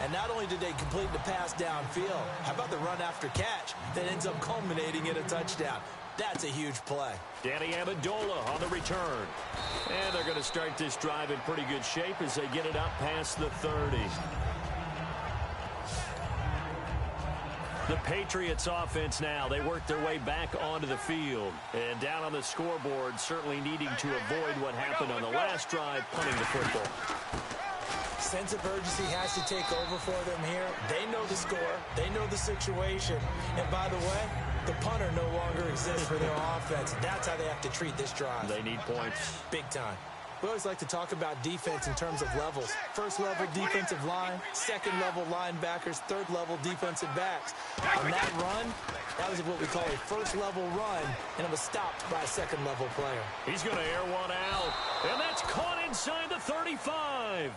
And not only did they complete the pass downfield, how about the run after catch that ends up culminating in a touchdown? That's a huge play. Danny Amendola on the return. And they're going to start this drive in pretty good shape as they get it up past the 30. The Patriots offense now, they work their way back onto the field. And down on the scoreboard, certainly needing to avoid what happened on the last drive, punting the football. Sense of urgency has to take over for them here. They know the score. They know the situation. And by the way, the punter no longer exists for their offense. That's how they have to treat this drive. They need points. Big time. We always like to talk about defense in terms of levels. First level defensive line, second level linebackers, third level defensive backs. On that run, that was what we call a first level run, and it was stopped by a second level player. He's going to air one out, and that's caught inside the 35.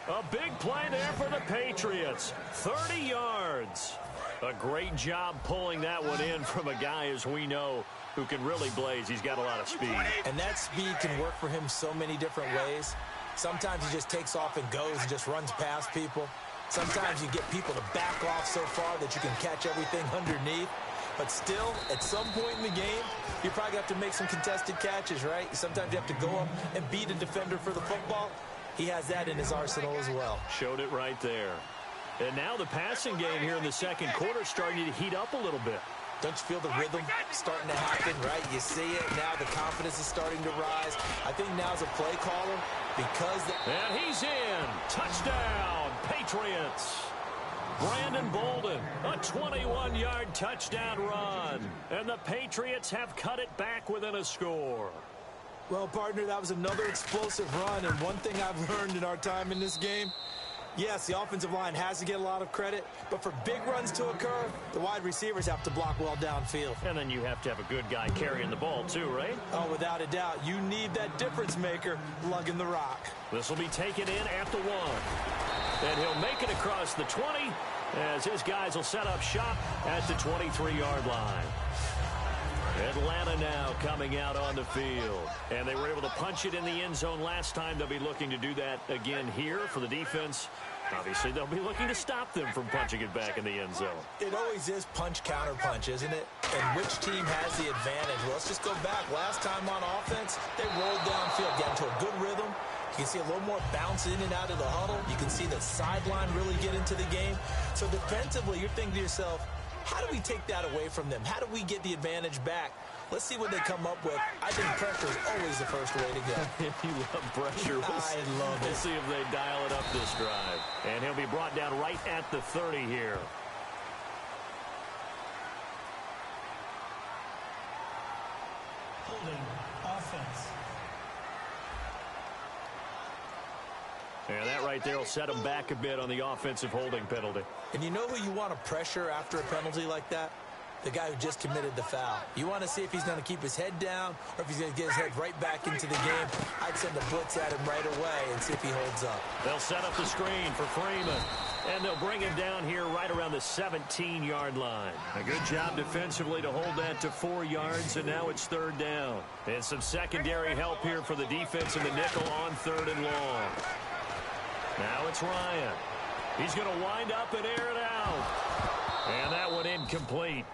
A big play there for the Patriots. 30 yards. A great job pulling that one in from a guy, as we know, who can really blaze. He's got a lot of speed. And that speed can work for him so many different ways. Sometimes he just takes off and goes and just runs past people. Sometimes you get people to back off so far that you can catch everything underneath. But still, at some point in the game, you probably have to make some contested catches, right? Sometimes you have to go up and beat a defender for the football. He has that in his arsenal as well. Showed it right there. And now the passing game here in the second quarter starting to heat up a little bit. Don't you feel the rhythm starting to happen, right? You see it. Now the confidence is starting to rise. I think now's a play caller because... And he's in. Touchdown, Patriots. Brandon Bolden, a 21-yard touchdown run. And the Patriots have cut it back within a score. Well, partner, that was another explosive run. And one thing I've learned in our time in this game, yes, the offensive line has to get a lot of credit, but for big runs to occur, the wide receivers have to block well downfield. And then you have to have a good guy carrying the ball too, right? Oh, without a doubt. You need that difference maker lugging the rock. This will be taken in at the 1. And he'll make it across the 20 as his guys will set up shop at the 23-yard line. Atlanta now coming out on the field. And they were able to punch it in the end zone last time. They'll be looking to do that again here for the defense. Obviously, they'll be looking to stop them from punching it back in the end zone. It always is punch, counter punch, isn't it? And which team has the advantage? Well, let's just go back. Last time on offense, they rolled downfield, got into a good rhythm. You can see a little more bounce in and out of the huddle. You can see the sideline really get into the game. So defensively, you're thinking to yourself, how do we take that away from them? How do we get the advantage back? Let's see what they come up with. I think pressure is always the first way to go. You love pressure. I love it. We'll see if they dial it up this drive. And he'll be brought down right at the 30 here. Holding offense. And that right there will set him back a bit on the offensive holding penalty. And you know who you want to pressure after a penalty like that? The guy who just committed the foul. You want to see if he's going to keep his head down or if he's going to get his head right back into the game. I'd send a blitz at him right away and see if he holds up. They'll set up the screen for Freeman. And they'll bring him down here right around the 17-yard line. A good job defensively to hold that to 4 yards, and now it's 3rd down. And some secondary help here for the defense in the nickel on 3rd and long. Now it's Ryan. He's going to wind up and air it out. And that one incomplete.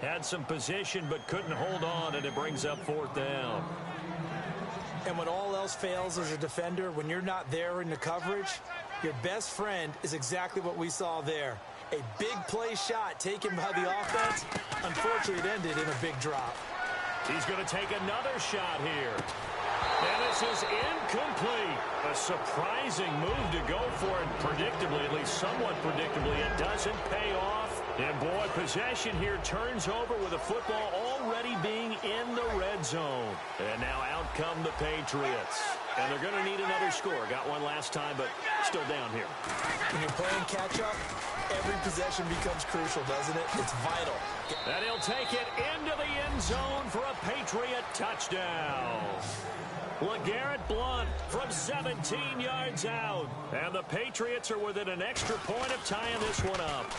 Had some position but couldn't hold on, and it brings up 4th down. And when all else fails as a defender, when you're not there in the coverage, your best friend is exactly what we saw there. A big play shot taken by the offense. Unfortunately, it ended in a big drop. He's going to take another shot here. And this is incomplete. A surprising move to go for it. Predictably, at least somewhat predictably, it doesn't pay off. And boy, possession here turns over with the football already being in the red zone. And now out come the Patriots. And they're going to need another score. Got one last time, but still down here. When you're playing catch-up, every possession becomes crucial, doesn't it? It's vital. And he'll take it into the end zone for a Patriot touchdown. LeGarrette Blount from 17 yards out. And the Patriots are within an extra point of tying this one up.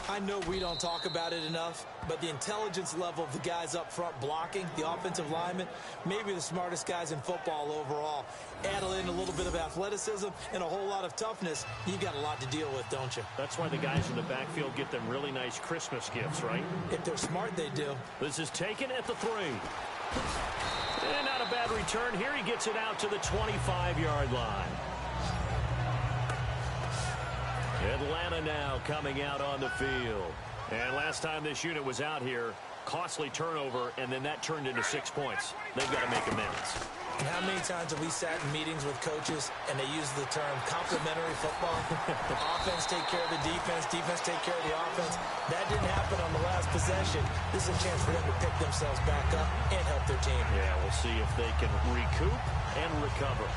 I know we don't talk about it enough, but the intelligence level of the guys up front blocking, the offensive linemen, maybe the smartest guys in football overall. Add in a little bit of athleticism and a whole lot of toughness, you got a lot to deal with, don't you? That's why the guys in the backfield get them really nice Christmas gifts, right? If they're smart, they do. This is taken at the 3. And not a bad return here. He gets it out to the 25-yard line. Atlanta now coming out on the field. And last time this unit was out here, costly turnover, and then that turned into 6 points. They've got to make amends. And how many times have we sat in meetings with coaches and they use the term complementary football? Offense take care of the defense, defense take care of the offense. That didn't happen on the last possession. This is a chance for them to pick themselves back up and help their team. Yeah, we'll see if they can recoup and recover.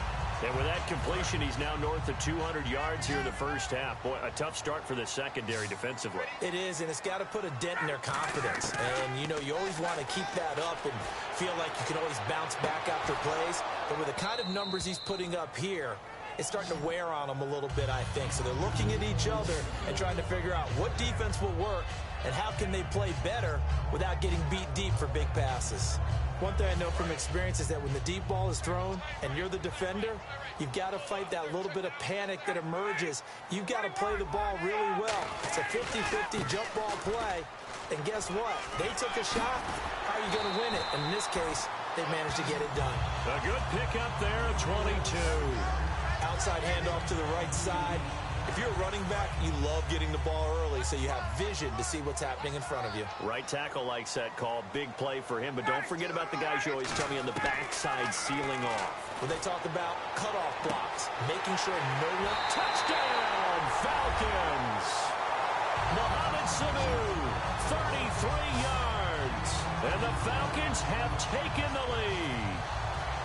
And with that completion, he's now north of 200 yards here in the first half. Boy, a tough start for the secondary defensively. It is, and it's got to put a dent in their confidence. And, you know, you always want to keep that up and feel like you can always bounce back after plays. But with the kind of numbers he's putting up here, it's starting to wear on them a little bit, I think. So they're looking at each other and trying to figure out what defense will work and how can they play better without getting beat deep for big passes. One thing I know from experience is that when the deep ball is thrown and you're the defender, you've got to fight that little bit of panic that emerges. You've got to play the ball really well. It's a 50-50 jump ball play. And guess what? They took a shot. How are you going to win it? And in this case, they managed to get it done. A good pickup there at 22. Outside handoff to the right side. If you're a running back, you love getting the ball early so you have vision to see what's happening in front of you. Right tackle likes that call. Big play for him. But don't forget about the guys you always tell me on the backside sealing off. When they talk about cutoff blocks, making sure no one... Touchdown, Falcons! Mohamed Sanu, 33 yards. And the Falcons have taken the lead.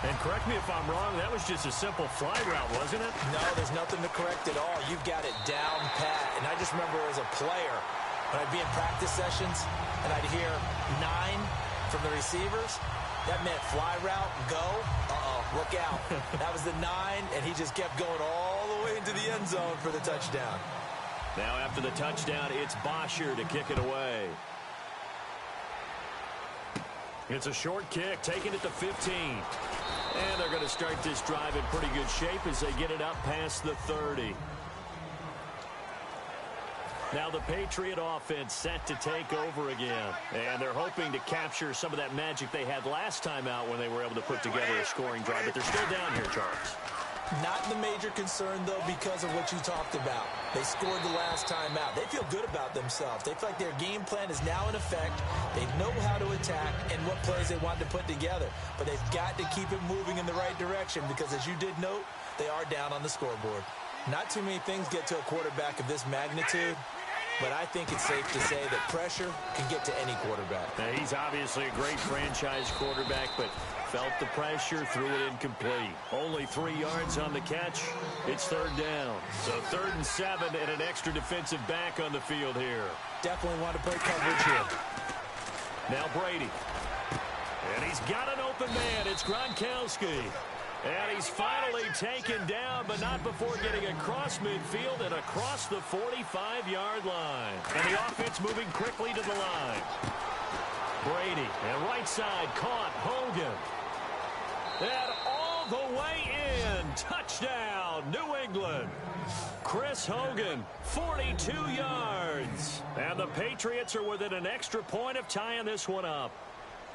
And correct me if I'm wrong, that was just a simple fly route, wasn't it? No, there's nothing to correct at all. You've got it down pat. And I just remember as a player, when I'd be in practice sessions and I'd hear 9 from the receivers, that meant fly route, go, look out. That was the 9, and he just kept going all the way into the end zone for the touchdown. Now after the touchdown, it's Bosher to kick it away. It's a short kick, taking it to 15. And they're going to start this drive in pretty good shape as they get it up past the 30. Now the Patriot offense set to take over again. And they're hoping to capture some of that magic they had last time out when they were able to put together a scoring drive. But they're still down here, Charles. Not the major concern, though, because of what you talked about. They scored the last time out. They feel good about themselves. They feel like their game plan is now in effect. They know how to attack and what plays they want to put together. But they've got to keep it moving in the right direction because, as you did note, they are down on the scoreboard. Not too many things get to a quarterback of this magnitude, but I think it's safe to say that pressure can get to any quarterback. Now, he's obviously a great franchise quarterback, but felt the pressure, threw it incomplete. Only 3 yards on the catch. It's third down. So 3rd and 7 and an extra defensive back on the field here. Definitely want to play coverage here. Now Brady. And he's got an open man. It's Gronkowski. And he's finally taken down, but not before getting across midfield and across the 45-yard line. And the offense moving quickly to the line. Brady, and right side, caught Hogan. And all the way in. Touchdown, New England. Chris Hogan, 42 yards. And the Patriots are within an extra point of tying this one up.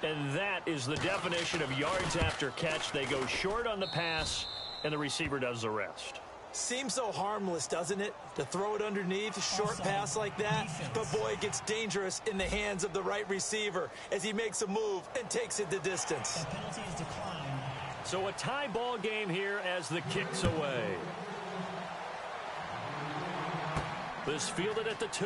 And that is the definition of yards after catch. They go short on the pass, and the receiver does the rest. Seems so harmless, doesn't it? To throw it underneath, a short pass like that. But, boy, it gets dangerous in the hands of the right receiver as he makes a move and takes it the distance. So a tie ball game here as the kick's away. This fielded at the 2.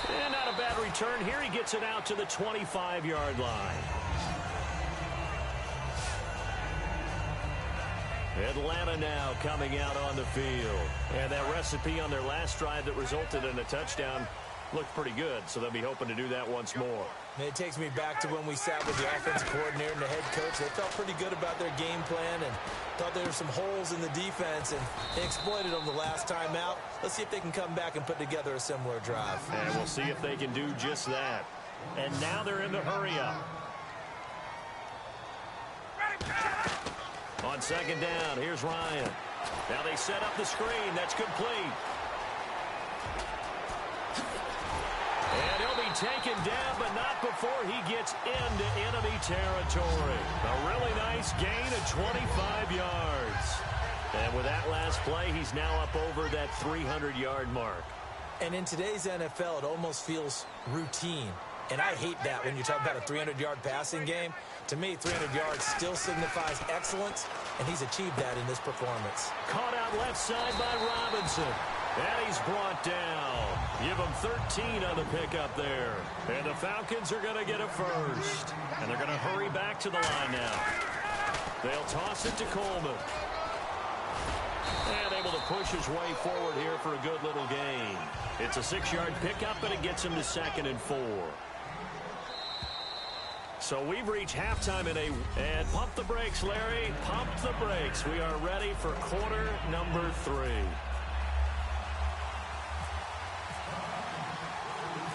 And not a bad return here. He gets it out to the 25-yard line. Atlanta now coming out on the field. And that recipe on their last drive that resulted in a touchdown looked pretty good, so they'll be hoping to do that once more. And it takes me back to when we sat with the offensive coordinator and the head coach. They felt pretty good about their game plan and thought there were some holes in the defense, and they exploited them the last time out. Let's see if they can come back and put together a similar drive. And we'll see if they can do just that. And now they're in the hurry-up. On second down, here's Ryan. Now they set up the screen. That's complete. And he'll be taken down, but not before he gets into enemy territory. A really nice gain of 25 yards. And with that last play, he's now up over that 300-yard mark. And in today's NFL, it almost feels routine. And I hate that when you talk about a 300-yard passing game. To me, 300 yards still signifies excellence, and he's achieved that in this performance. Caught out left side by Robinson. And he's brought down. Give him 13 on the pickup there. And the Falcons are going to get a first. And they're going to hurry back to the line now. They'll toss it to Coleman. And able to push his way forward here for a good little gain. It's a 6-yard pickup, and it gets him to 2nd and 4. So we've reached halftime and pump the brakes, Larry. Pump the brakes. We are ready for quarter number 3.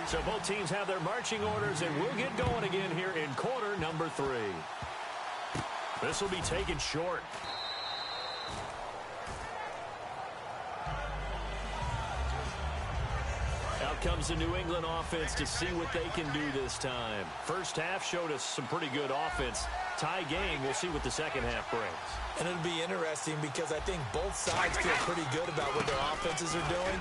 So both teams have their marching orders, and we'll get going again here in quarter number 3. This will be taken short. Out comes the New England offense to see what they can do this time. First half showed us some pretty good offense. Tie game, we'll see what the second half brings. And it'll be interesting because I think both sides feel pretty good about what their offenses are doing.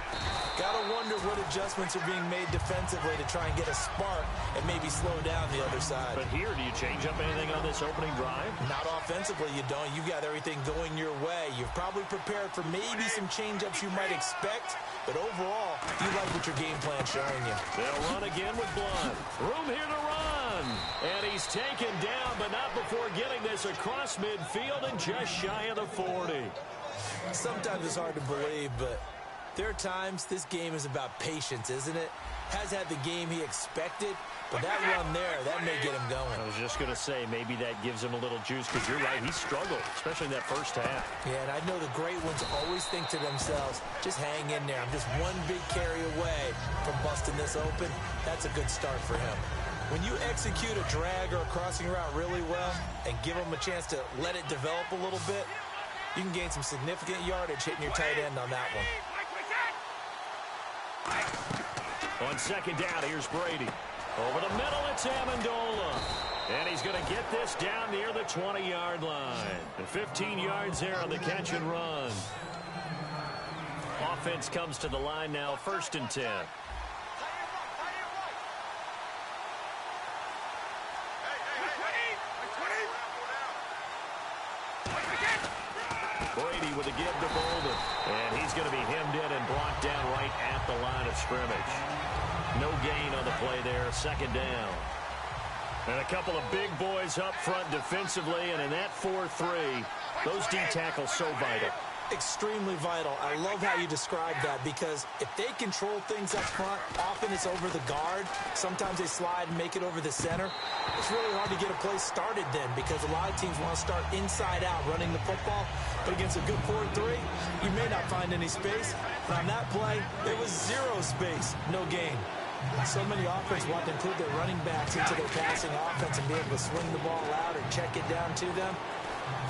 Gotta wonder what adjustments are being made defensively to try and get a spark and maybe slow down the other side. But here, do you change up anything on this opening drive? Not offensively, you don't. You got everything going your way. You've probably prepared for maybe some change-ups you might expect, but overall, you like what your game plan's showing you. They'll run again with Blunt. Room here to run. And he's taken down, but not before getting this across midfield and just shy of the 40. Sometimes it's hard to believe, but there are times this game is about patience, isn't it? Has had the game he expected, but that run there, that may get him going. I was just going to say, maybe that gives him a little juice, because you're right, he struggled, especially in that first half. Yeah, and I know the great ones always think to themselves, just hang in there. I'm just one big carry away from busting this open. That's a good start for him. When you execute a drag or a crossing route really well and give them a chance to let it develop a little bit, you can gain some significant yardage hitting your tight end on that one. On second down, here's Brady. Over the middle, it's Amendola. And he's going to get this down near the 20-yard line. And 15 yards there on the catch and run. Offense comes to the line now, 1st and 10. Brady with a give to Bolden. And he's going to be hemmed in and brought down right at the line of scrimmage. No gain on the play there, 2nd down. And a couple of big boys up front defensively, and in that 4-3, those D tackles so vital. Extremely vital. I love how you describe that, because if they control things up front, often it's over the guard. Sometimes they slide and make it over the center. It's really hard to get a play started then, because a lot of teams want to start inside out running the football. But against a good 4-3, you may not find any space. And on that play, there was 0 space, no gain. So many offenses want to include their running backs into their passing offense and be able to swing the ball out or check it down to them.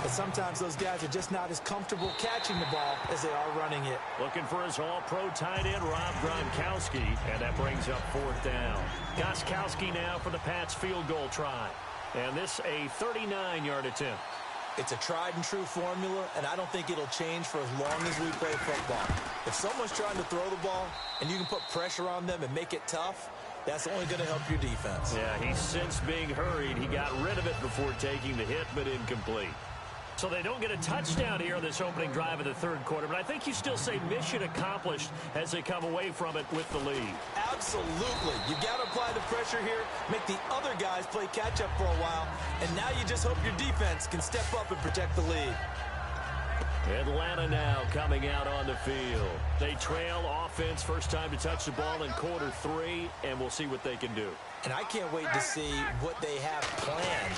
But sometimes those guys are just not as comfortable catching the ball as they are running it. Looking for his all-pro tight end, Rob Gronkowski, and that brings up 4th down. Gronkowski now for the Pats field goal try. And this a 39-yard attempt. It's a tried-and-true formula, and I don't think it'll change for as long as we play football. If someone's trying to throw the ball and you can put pressure on them and make it tough, that's only going to help your defense. Yeah, he's since being hurried. He got rid of it before taking the hit, but incomplete. So they don't get a touchdown here on this opening drive of the 3rd quarter, but I think you still say mission accomplished as they come away from it with the lead. Absolutely. You've got to apply the pressure here, make the other guys play catch-up for a while, and now you just hope your defense can step up and protect the lead. Atlanta now coming out on the field. They trail offense first time to touch the ball in quarter 3, and we'll see what they can do. And I can't wait to see what they have planned,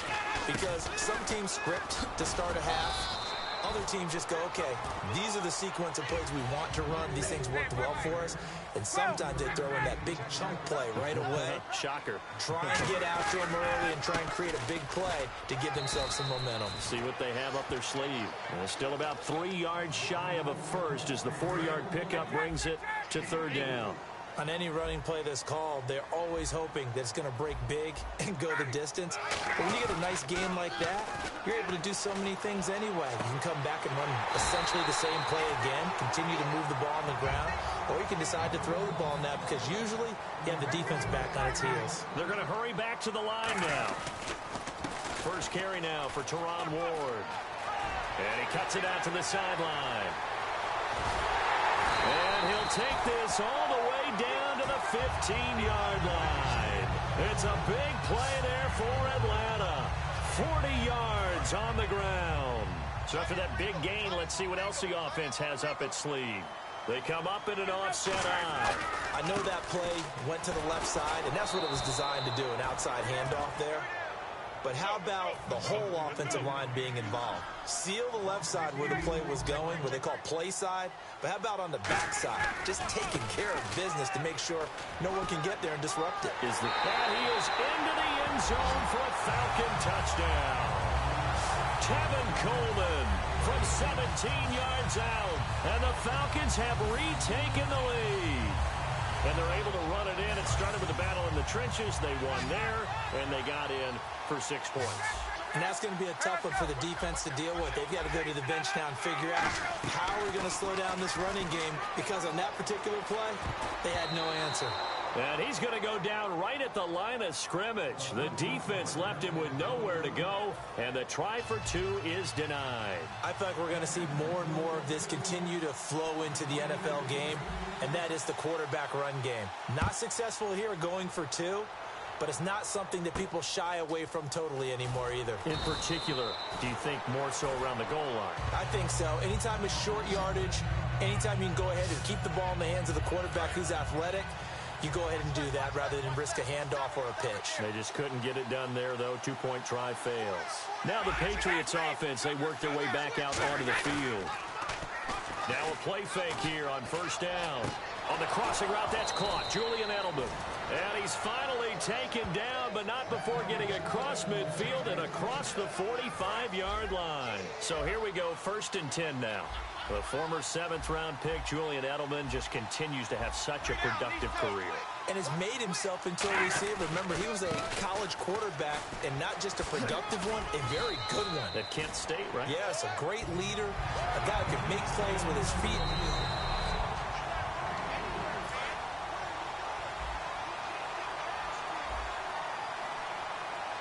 because some teams script to start a half. Other teams just go, okay, these are the sequence of plays we want to run. These things worked well for us. And sometimes they throw in that big chunk play right away. Shocker. Try and get after them early and try and create a big play to give themselves some momentum. See what they have up their sleeve. And still about 3 yards shy of a first as the 4-yard pickup brings it to third down. On any running play that's called, they're always hoping that it's going to break big and go the distance. But when you get a nice game like that, you're able to do so many things anyway. You can come back and run essentially the same play again, continue to move the ball on the ground, or you can decide to throw the ball now because usually you have the defense back on its heels. They're going to hurry back to the line now. First carry now for Teron Ward. And he cuts it out to the sideline. And he'll take this all the way down to the 15-yard line. It's a big play there for Atlanta. 40 yards on the ground. So after that big gain, let's see what else the offense has up its sleeve. They come up in an offset eye. I know that play went to the left side, and that's what it was designed to do, an outside handoff there. But how about the whole offensive line being involved? Seal the left side where the play was going, what they call play side. But how about on the back side? Just taking care of business to make sure no one can get there and disrupt it. And he is into the end zone for a Falcon touchdown. Tevin Coleman from 17 yards out. And the Falcons have retaken the lead. And they're able to run it in. It started with a battle in the trenches. They won there, and they got in for 6 points. And that's going to be a tough one for the defense to deal with. They've got to go to the bench now and figure out how we're going to slow down this running game, because on that particular play, they had no answer. And he's going to go down right at the line of scrimmage. The defense left him with nowhere to go, and the try for 2 is denied. I feel like we're going to see more and more of this continue to flow into the NFL game, and that is the quarterback run game. Not successful here going for 2, but it's not something that people shy away from totally anymore either. In particular, do you think more so around the goal line? I think so. Anytime it's short yardage, anytime you can go ahead and keep the ball in the hands of the quarterback who's athletic, you go ahead and do that rather than risk a handoff or a pitch. They just couldn't get it done there, though. 2-point try fails. Now the Patriots offense, they work their way back out onto the field. Now a play fake here on first down. On the crossing route, that's caught. Julian Edelman. And he's finally taken down, but not before getting across midfield and across the 45-yard line. So here we go, 1st and 10 now. The former 7th-round pick, Julian Edelman, just continues to have such a productive career. And has made himself into a receiver. Remember, he was a college quarterback, and not just a productive one, a very good one. At Kent State, right? Yes, a great leader, a guy who can make plays with his feet.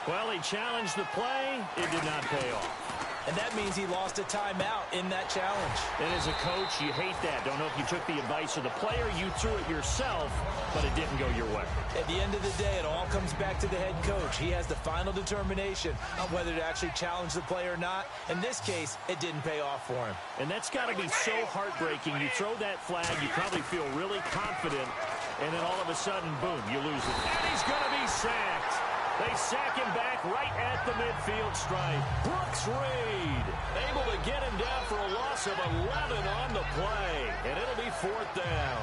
Well, he challenged the play. It did not pay off. And that means he lost a timeout in that challenge. And as a coach, you hate that. Don't know if you took the advice of the player. You threw it yourself, but it didn't go your way. At the end of the day, it all comes back to the head coach. He has the final determination on whether to actually challenge the play or not. In this case, it didn't pay off for him. And that's got to be so heartbreaking. You throw that flag, you probably feel really confident, and then all of a sudden, boom, you lose it. And he's going to be sacked. They sack him back right at the midfield stripe. Brooks Reed able to get him down for a loss of 11 on the play. And it'll be 4th down.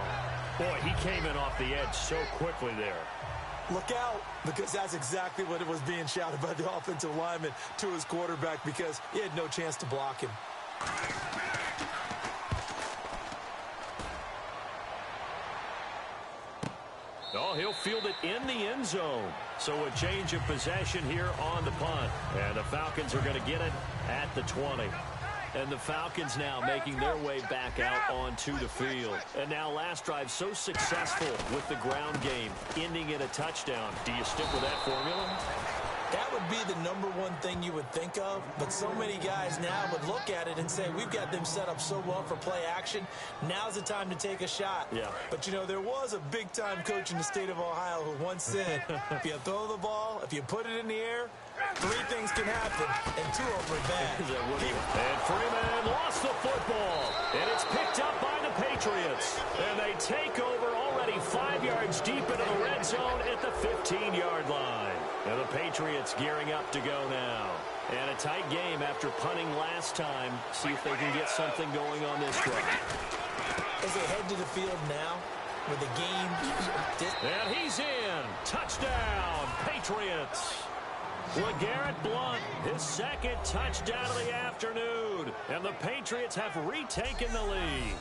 Boy, he came in off the edge so quickly there. Look out, because that's exactly what it was being shouted by the offensive lineman to his quarterback, because he had no chance to block him. Oh, he'll field it in the end zone. So a change of possession here on the punt. And the Falcons are going to get it at the 20. And the Falcons now making their way back out onto the field. And now last drive so successful with the ground game, ending in a touchdown. Do you stick with that formula? That would be the #1 thing you would think of, but so many guys now would look at it and say, we've got them set up so well for play action. Now's the time to take a shot. Yeah. But, you know, there was a big-time coach in the state of Ohio who once said, if you throw the ball, if you put it in the air, 3 things can happen, and 2 of them are bad. And Freeman lost the football, and it's picked up by the Patriots. And they take over already 5 yards deep into the red zone at the 15-yard line. And the Patriots gearing up to go now. And a tight game after punting last time. See if they can get something going on this drive. As they head to the field now, with the game. And he's in. Touchdown, Patriots. LeGarrette Blount, his 2nd touchdown of the afternoon. And the Patriots have retaken the lead.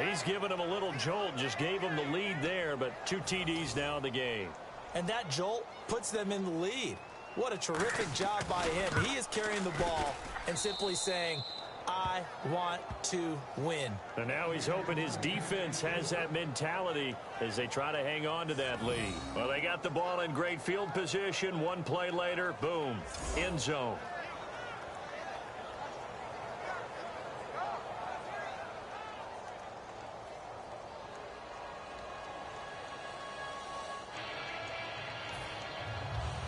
He's given them a little jolt, just gave them the lead there, but 2 TDs now in the game. And that jolt puts them in the lead. What a terrific job by him. He is carrying the ball and simply saying, I want to win. And now he's hoping his defense has that mentality as they try to hang on to that lead. Well, they got the ball in great field position. 1 play later, boom, end zone.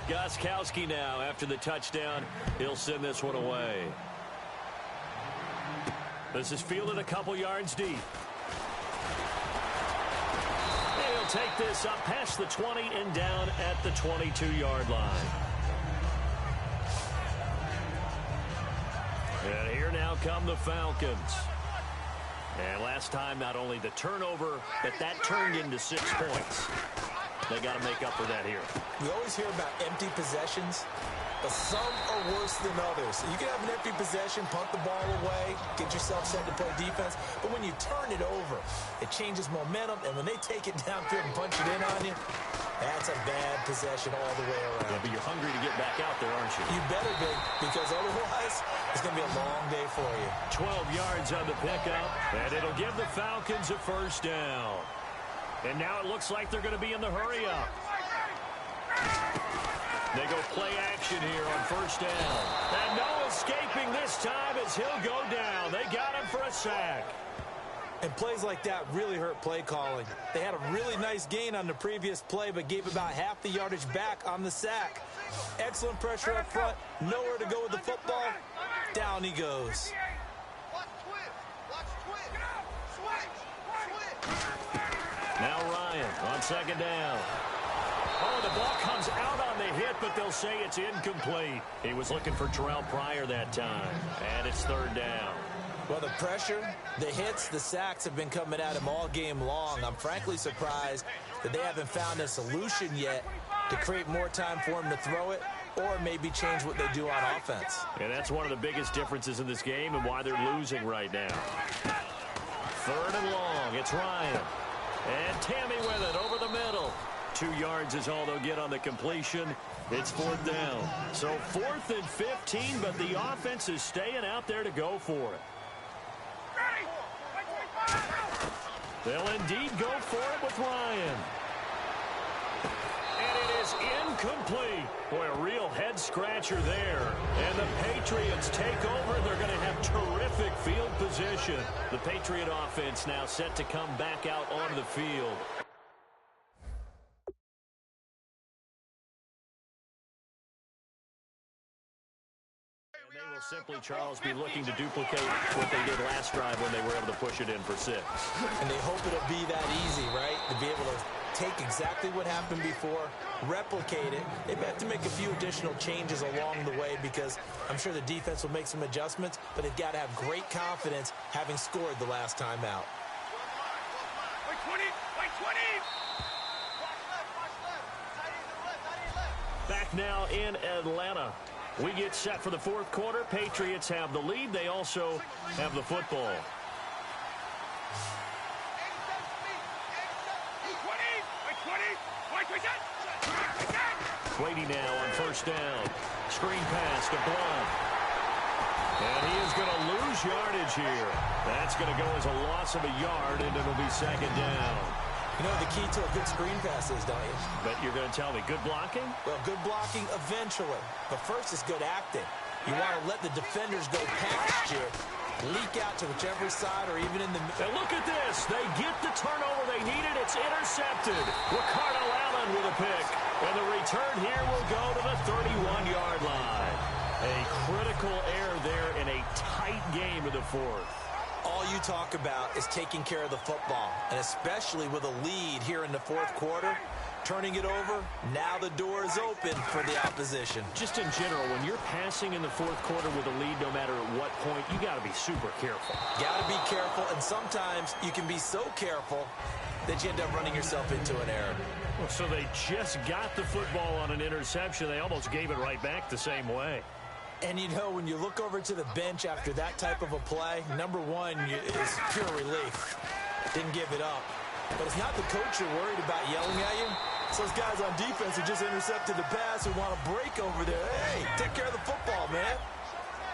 Gostkowski now after the touchdown. He'll send this one away. This is fielded a couple yards deep. He'll take this up past the 20 and down at the 22-yard line. And here now come the Falcons. And last time, not only the turnover, but that turned into 6 points. They got to make up for that here. We always hear about empty possessions, but some are worse than others. You can have an empty possession, punt the ball away, get yourself set to play defense, but when you turn it over, it changes momentum, and when they take it downfield and punch it in on you, that's a bad possession all the way around. Yeah, but you're hungry to get back out there, aren't you? You better be, because otherwise, it's going to be a long day for you. 12 yards on the pickup, and it'll give the Falcons a 1st down. And now it looks like they're going to be in the hurry-up. They go play action here on 1st down. And no escaping this time as he'll go down. They got him for a sack. And plays like that really hurt play calling. They had a really nice gain on the previous play, but gave about half the yardage back on the sack. Excellent pressure up front. Nowhere to go with the football. Down he goes. Now Ryan on 2nd down. Oh, the ball comes out on the hit, but they'll say it's incomplete. He was looking for Terrell Pryor that time, and it's 3rd down. Well, the pressure, the hits, the sacks have been coming at him all game long. I'm frankly surprised that they haven't found a solution yet to create more time for him to throw it or maybe change what they do on offense. And that's one of the biggest differences in this game and why they're losing right now. 3rd and long. It's Ryan. And Tammy with it over the middle. 2 yards is all they'll get on the completion. It's 4th down. So 4th and 15, but the offense is staying out there to go for it. They'll indeed go for it with Ryan. And it is incomplete. Boy, a real head-scratcher there. And the Patriots take over. They're going to have terrific field position. The Patriot offense now set to come back out onto the field. And they will simply, Charles, be looking to duplicate what they did last drive when they were able to push it in for 6. And they hope it'll be that easy, right? To be able to take exactly what happened before, replicate it. They have to make a few additional changes along the way because I'm sure the defense will make some adjustments, but they've got to have great confidence having scored the last time out. Back now in Atlanta. We get set for the 4th quarter. Patriots have the lead. They also have the football. Brady now on 1st down. Screen pass to Blount. And he is going to lose yardage here. That's going to go as a loss of a yard, and it'll be 2nd down. You know what the key to a good screen pass is, don't you? But you're going to tell me good blocking? Well, good blocking eventually. But first is good acting. You want to let the defenders go past you, leak out to whichever side or even in the middle. And look at this. They get the turnover they needed. It's intercepted. Ricardo Allen with a pick. And the return here will go to the 31-yard line. A critical error there in a tight game in the fourth. All you talk about is taking care of the football, and especially with a lead here in the fourth quarter, turning it over, now the door is open for the opposition. Just in general, when you're passing in the fourth quarter with a lead, no matter at what point, you got to be super careful. Got to be careful, and sometimes you can be so careful that you end up running yourself into an error. Well, so they just got the football on an interception. They almost gave it right back the same way. And, you know, when you look over to the bench after that type of a play, number one is pure relief. Didn't give it up. But it's not the coach you're worried about yelling at you. It's those guys on defense who just intercepted the pass who want to break over there. Hey, take care of the football, man.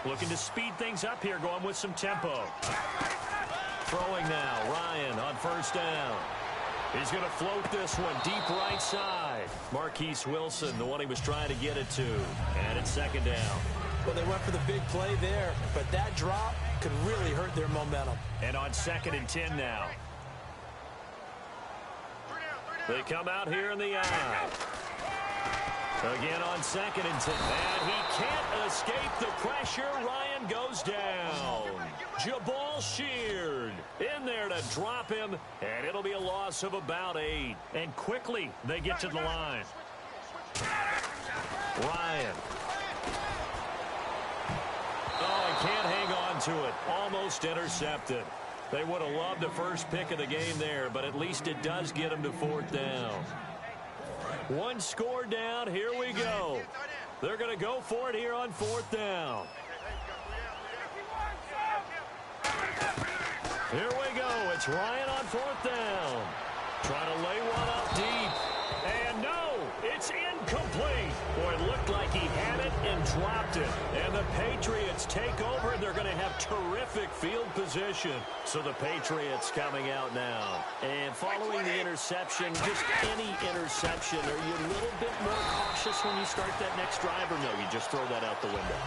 Looking to speed things up here, going with some tempo. Throwing now, Ryan on first down. He's going to float this one deep right side. Marquise Wilson, the one he was trying to get it to. And it's second down. Well, they went for the big play there, but that drop could really hurt their momentum. And on 2nd and 10 now. They come out here in the eye. Again on 2nd and 10. And he can't escape the pressure. Ryan goes down. Jabal Sheard in there to drop him. And it'll be a loss of about 8. And quickly they get to the line. Ryan. Oh, he can't hang on to it. Almost intercepted. They would have loved the first pick of the game there, but at least it does get them to 4th down. One score down. Here we go. They're going to go for it here on 4th down. Here we go. It's Ryan on 4th down. Trying to lay one up deep. And no, it's incomplete. Boy, it looked like he had it and dropped it. And the Patriots take over, and they're going to have terrific field position. So the Patriots coming out now. And following the interception, just any interception, are you a little bit more cautious when you start that next drive, or no, you just throw that out the window?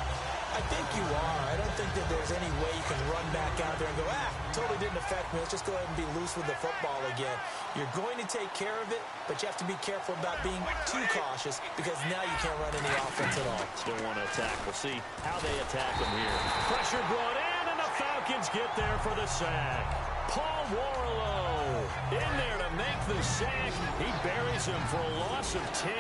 I think you are. I don't think that there's any way you can run back out there and go, totally didn't affect me. Let's just go ahead and be loose with the football again. You're going to take care of it, but you have to be careful about being too cautious because now you can't run any offense at all. Still want to attack. We'll see how they attack them here. Pressure brought in, and the Falcons get there for the sack. Paul Warlow in there to make the sack. He buries him for a loss of 10.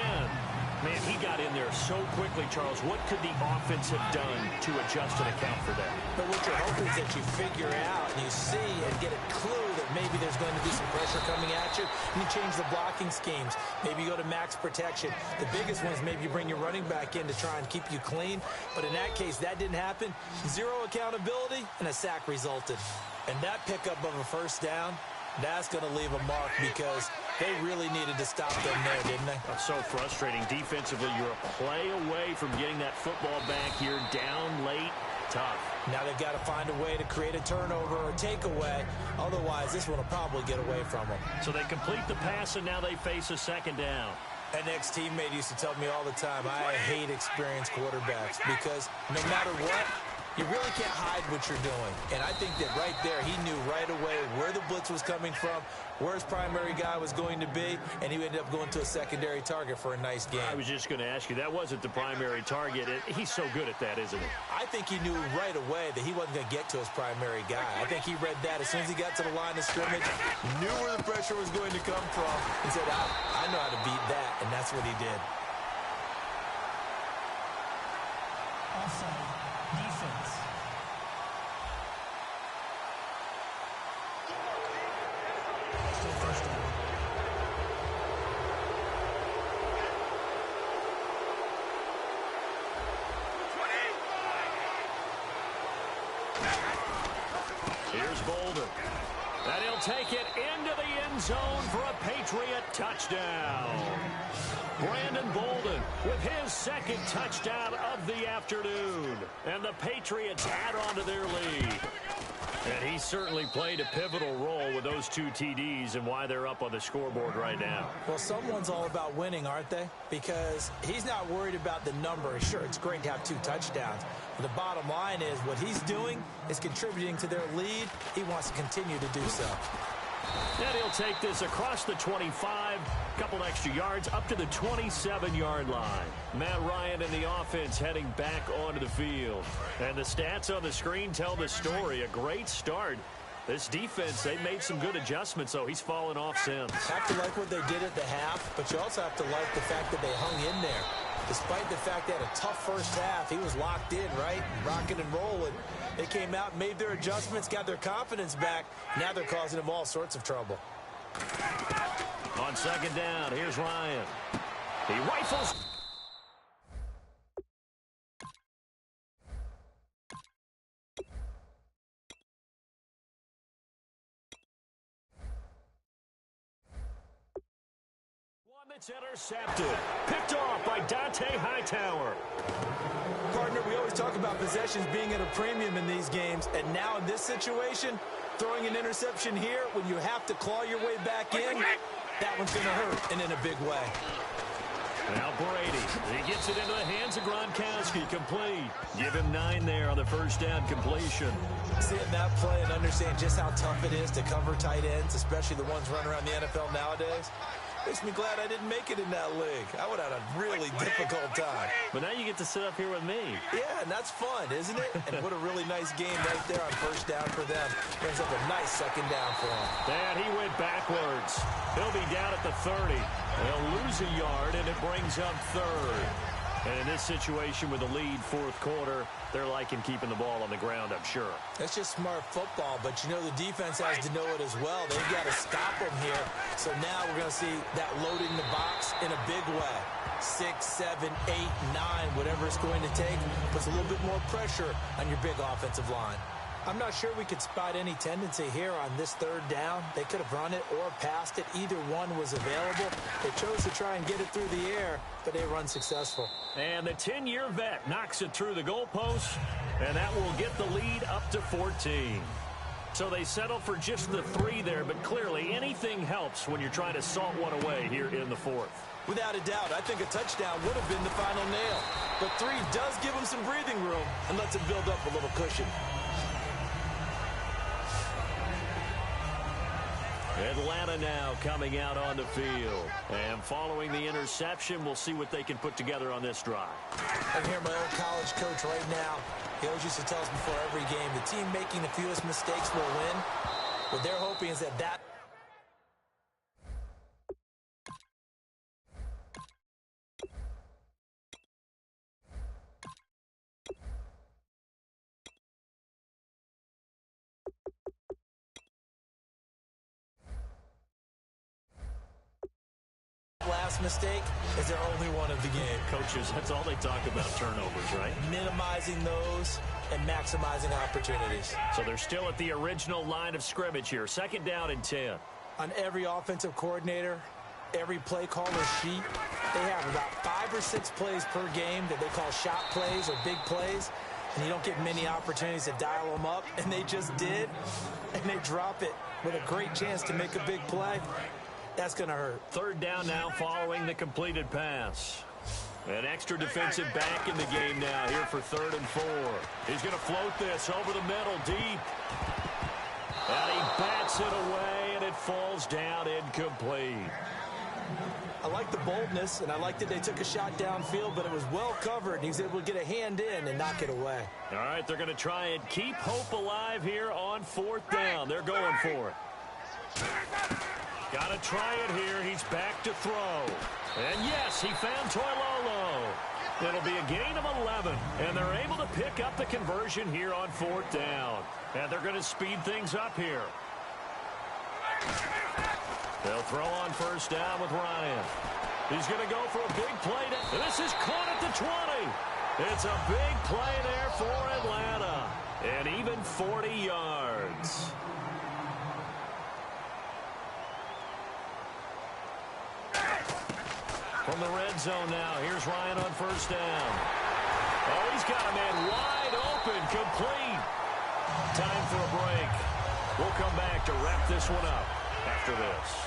Man, he got in there so quickly, Charles. What could the offense have done to adjust and account for that? But what you're hoping is that you figure out and you see and get a clue that maybe there's going to be some pressure coming at you, and you change the blocking schemes. Maybe you go to max protection. The biggest one is maybe you bring your running back in to try and keep you clean. But in that case, that didn't happen. Zero accountability, and a sack resulted. And that pickup of a first down, that's going to leave a mark because they really needed to stop them there, didn't they? That's so frustrating. Defensively, you're a play away from getting that football back here down late. Tough. Now they've got to find a way to create a turnover or takeaway. Otherwise, this one will probably get away from them. So they complete the pass, and now they face a second down. An ex-teammate used to tell me all the time, I hate experienced quarterbacks because no matter what, you really can't hide what you're doing. And I think that right there, he knew right away where the blitz was coming from, where his primary guy was going to be, and he ended up going to a secondary target for a nice game. I was just going to ask you, that wasn't the primary target. He's so good at that, isn't he? I think he knew right away that he wasn't going to get to his primary guy. I think he read that as soon as he got to the line of scrimmage, knew where the pressure was going to come from, and said, I know how to beat that, and that's what he did. Offside. Defense. Still first down. Here's Bolden. And he'll take it into the end zone for a Patriot touchdown. Brandon Bolden with his second touchdown of the afternoon. And the Patriots add on to their lead. And he certainly played a pivotal role with those 2 TDs and why they're up on the scoreboard right now. Well, someone's all about winning, aren't they? Because he's not worried about the number. Sure, it's great to have 2 touchdowns. But the bottom line is what he's doing is contributing to their lead. He wants to continue to do so. And he'll take this across the 25, couple extra yards, up to the 27-yard line. Matt Ryan and the offense heading back onto the field. And the stats on the screen tell the story. A great start. This defense, they made some good adjustments, so he's fallen off since. Have to like what they did at the half, but you also have to like the fact that they hung in there. Despite the fact they had a tough first half, he was locked in, right? Rocking and rolling. They came out, made their adjustments, got their confidence back. Now they're causing him all sorts of trouble. On second down, here's Ryan. He rifles. One that's intercepted. Picked off by Dante Hightower. Partner, we always talk about possessions being at a premium in these games, and now in this situation, throwing an interception here when you have to claw your way back in, that one's going to hurt, and in a big way. Now Brady, he gets it into the hands of Gronkowski, complete. Give him 9 there on the first down completion. Seeing that play and understand just how tough it is to cover tight ends, especially the ones running around the NFL nowadays, makes me glad I didn't make it in that league. I would have had a really difficult time. But now you get to sit up here with me. Yeah, and that's fun, isn't it? And what a really nice game right there on first down for them. Brings up a nice second down for them. And he went backwards. He'll be down at the 30. They'll lose a yard, and it brings up 3rd. And in this situation with the lead, 4th quarter, they're liking keeping the ball on the ground, I'm sure. That's just smart football, but you know the defense has to know it as well. They've got to stop them here. So now we're going to see that loading the box in a big way. 6, 7, 8, 9, whatever it's going to take, puts a little bit more pressure on your big offensive line. I'm not sure we could spot any tendency here on this 3rd down. They could have run it or passed it. Either one was available. They chose to try and get it through the air, but they were unsuccessful. And the 10-year vet knocks it through the goalpost, and that will get the lead up to 14. So they settle for just the 3 there, but clearly anything helps when you're trying to salt one away here in the 4th. Without a doubt, I think a touchdown would have been the final nail. But 3 does give them some breathing room and lets them build up a little cushion. Atlanta now coming out on the field. And following the interception, we'll see what they can put together on this drive. I hear my old college coach right now. He always used to tell us before every game, the team making the fewest mistakes will win. What they're hoping is that last mistake is their only one of the game. Coaches, that's all they talk about, turnovers, right? Minimizing those and maximizing opportunities. So they're still at the original line of scrimmage here. 2nd down and 10. On every offensive coordinator, every play caller sheet, they have about 5 or 6 plays per game that they call shot plays or big plays. And you don't get many opportunities to dial them up. And they just did. And they drop it with a great chance to make a big play. That's going to hurt. 3rd down now following the completed pass. An extra defensive back in the game now here for 3rd and 4. He's going to float this over the middle deep. And he bats it away, and it falls down incomplete. I like the boldness, and I like that they took a shot downfield, but it was well covered. He was able to get a hand in and knock it away. All right, they're going to try and keep hope alive here on 4th down. They're going for it. Got to try it here. He's back to throw. And yes, he found Toilolo. It'll be a gain of 11, and they're able to pick up the conversion here on 4th down. And they're going to speed things up here. They'll throw on 1st down with Ryan. He's going to go for a big play. This is caught at the 20. It's a big play there for Atlanta. And even 40 yards. From the red zone now, here's Ryan on 1st down. Oh, he's got a man wide open, complete. Time for a break. We'll come back to wrap this one up after this.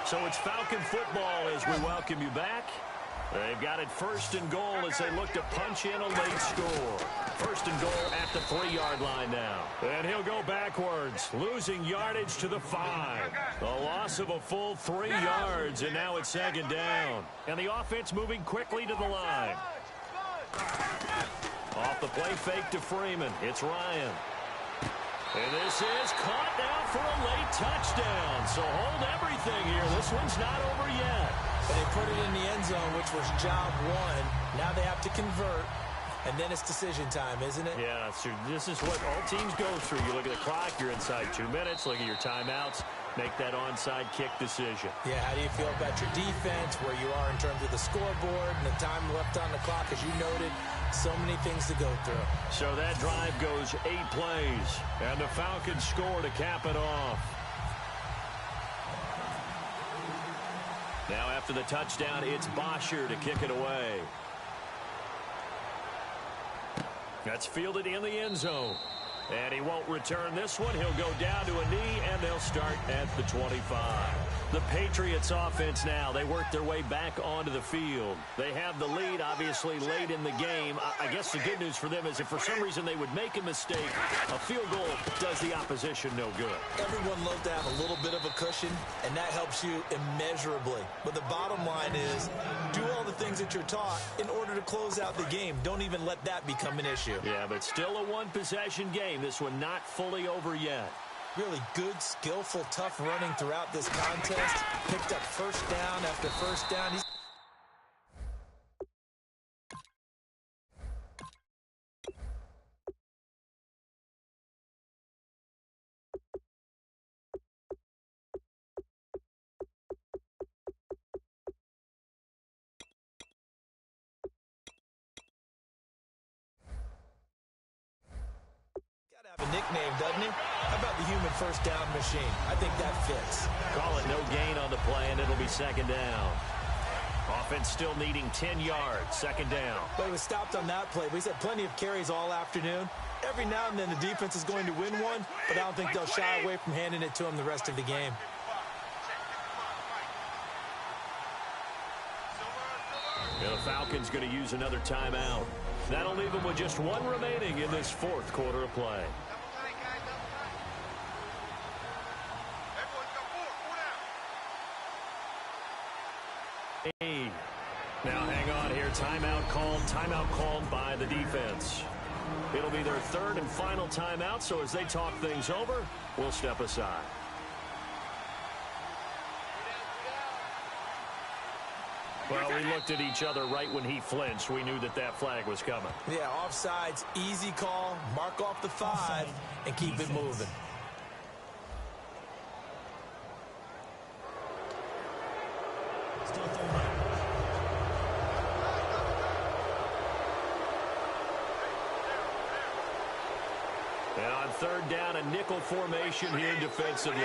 So it's Falcon football as we welcome you back. They've got it first and goal as they look to punch in a late score. First and goal at the 3-yard line now. And he'll go backwards, losing yardage to the 5. A loss of a full 3 yards, and now it's second down. And the offense moving quickly to the line. Off the play fake to Freeman. It's Ryan. And this is caught now for a late touchdown. So hold everything here. This one's not over yet. But they put it in the end zone, which was job one. Now they have to convert. And then it's decision time, isn't it? Yeah, so this is what all teams go through. You look at the clock, you're inside 2 minutes. Look at your timeouts. Make that onside kick decision. Yeah, how do you feel about your defense, where you are in terms of the scoreboard, and the time left on the clock, as you noted? So many things to go through. So that drive goes 8 plays, and the Falcons score to cap it off. Now after the touchdown, it's Bosher to kick it away. That's fielded in the end zone. And he won't return this one. He'll go down to a knee, and they'll start at the 25. The Patriots offense now, they work their way back onto the field. They have the lead, obviously, late in the game. I guess the good news for them is if for some reason they would make a mistake, a field goal does the opposition no good. Everyone loves to have a little bit of a cushion, and that helps you immeasurably. But the bottom line is, do all the things that you're taught in order to close out the game. Don't even let that become an issue. Yeah, but still a one-possession game. This one not fully over yet. Really good, skillful, tough running throughout this contest. Picked up first down after first down. A nickname, doesn't he? How about the human first down machine? I think that fits. Call it no gain on the play, and it'll be second down. Offense still needing 10 yards, second down. But he was stopped on that play. He's had plenty of carries all afternoon. Every now and then the defense is going to win one, but I don't think they'll shy away from handing it to him the rest of the game. The Falcons going to use another timeout. That'll leave them with just one remaining in this fourth quarter of play. Now hang on here. Timeout called by the defense. It'll be their third and final timeout, so as they talk things over, we'll step aside. Well, we looked at each other right when he flinched. We knew that that flag was coming. Yeah, offsides, easy call, mark off the 5, and keep it moving. Still third down. And on third down, a nickel formation here defensively.